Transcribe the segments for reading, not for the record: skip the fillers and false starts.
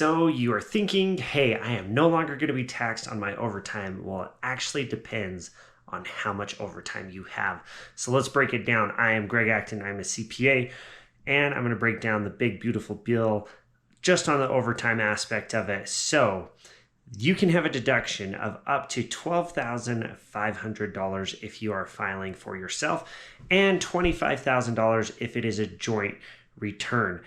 So you are thinking, hey, I am no longer going to be taxed on my overtime. Well, it actually depends on how much overtime you have. So let's break it down. I am Greg Acton. I'm a CPA, and I'm going to break down the big, beautiful bill just on the overtime aspect of it. So you can have a deduction of up to $12,500 if you are filing for yourself, and $25,000 if it is a joint return.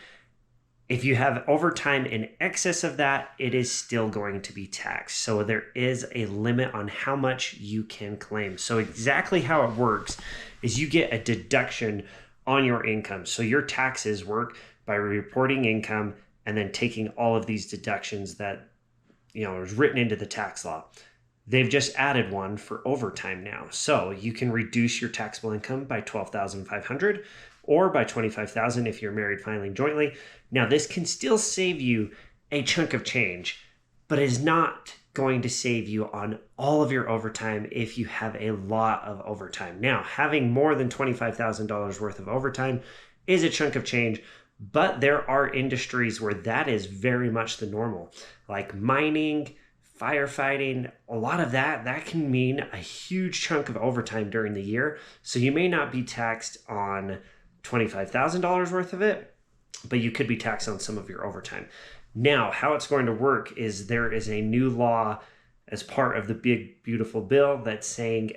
If you have overtime in excess of that, it is still going to be taxed. So there is a limit on how much you can claim. So exactly how it works is you get a deduction on your income. So your taxes work by reporting income and then taking all of these deductions that is written into the tax law. They've just added one for overtime now. So you can reduce your taxable income by $12,500 or by $25,000 if you're married filing jointly. Now, this can still save you a chunk of change, but is not going to save you on all of your overtime if you have a lot of overtime. Now, having more than $25,000 worth of overtime is a chunk of change, but there are industries where that is very much the normal, like mining, firefighting. A lot of that can mean a huge chunk of overtime during the year. So you may not be taxed on $25,000 worth of it, but you could be taxed on some of your overtime. Now, how it's going to work is there is a new law as part of the big, beautiful bill that's saying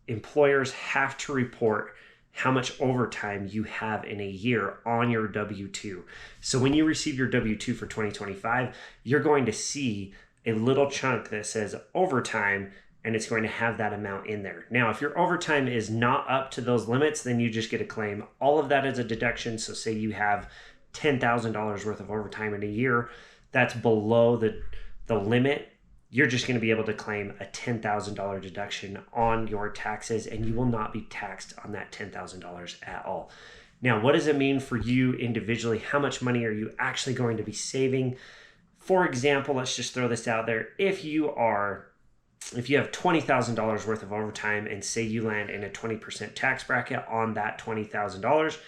employers have to report how much overtime you have in a year on your W-2. So when you receive your W-2 for 2025, you're going to see a little chunk that says overtime, and it's going to have that amount in there. Now, if your overtime is not up to those limits, then you just get a claim. All of that is a deduction. So say you have $10,000 worth of overtime in a year, that's below the limit. You're just going to be able to claim a $10,000 deduction on your taxes, and you will not be taxed on that $10,000 at all. Now, what does it mean for you individually? How much money are you actually going to be saving? For example, let's just throw this out there. If you have $20,000 worth of overtime and say you land in a 20% tax bracket on that $20,000,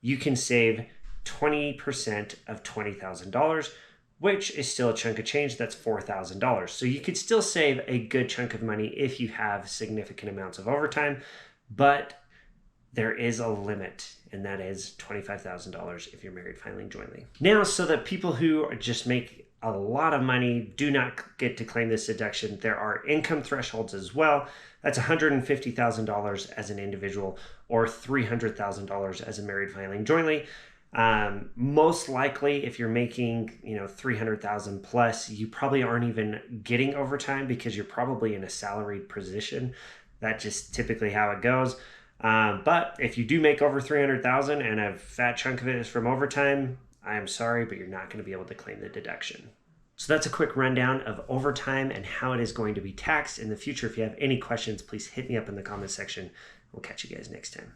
you can save 20% of $20,000, which is still a chunk of change. That's $4,000. So you could still save a good chunk of money if you have significant amounts of overtime, but there is a limit, and that is $25,000 if you're married filing jointly. Now, so that people who just make a lot of money do not get to claim this deduction, there are income thresholds as well. That's $150,000 as an individual or $300,000 as a married filing jointly. Most likely, if you're making, $300,000 plus, you probably aren't even getting overtime because you're probably in a salaried position. That's just typically how it goes. But if you do make over $300,000 and a fat chunk of it is from overtime, I am sorry, but you're not going to be able to claim the deduction. So that's a quick rundown of overtime and how it is going to be taxed in the future. If you have any questions, please hit me up in the comment section. We'll catch you guys next time.